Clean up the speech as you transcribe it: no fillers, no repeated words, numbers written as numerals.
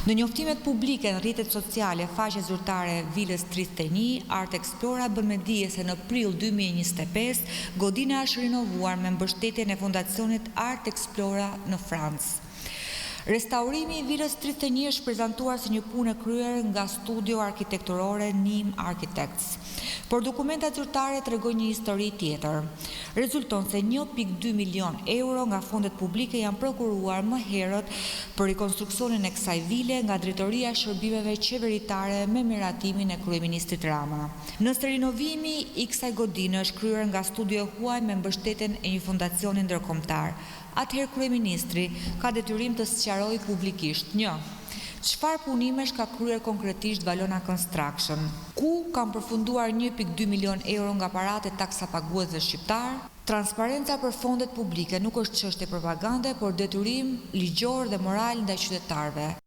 Në njoftimet publike në rrjetet sociale, faqe zyrtare e Vilës 31, Art Explora bën me dije se në prill 2025 godina është rinovuar me mbështetjen e fondacionit Art Explora në Francë. Restaurimi i Vilës 31 është prezantuar si një punë e kryer nga studio arkitekturore Nim Architects, por dokumentat zyrtare tregojnë një histori tjetër. Rezulton se 1.2 milion euro nga fondet publike janë prokuruar më herët për rikonstruksionin e kësaj vile nga Drejtoria e Shërbimeve Qeveritare me miratimin e kryeministrit Rama. Nëse rinovimi i kësaj godine është kryer nga studio huaj me mbështetjen e një fondacioni ndërkombëtar, atëherë kryeministri ka detyrim të sqarojë publikisht: 1. Çfarë punimesh ka kryer konkretisht Valona Construction? Ku kanë përfunduar 1.2 milion euro nga paratë e taksapaguesve shqiptar? Transparenca për fondet publike nuk është çështje propagande, por detyrim ligjor dhe moral ndaj qytetarëve.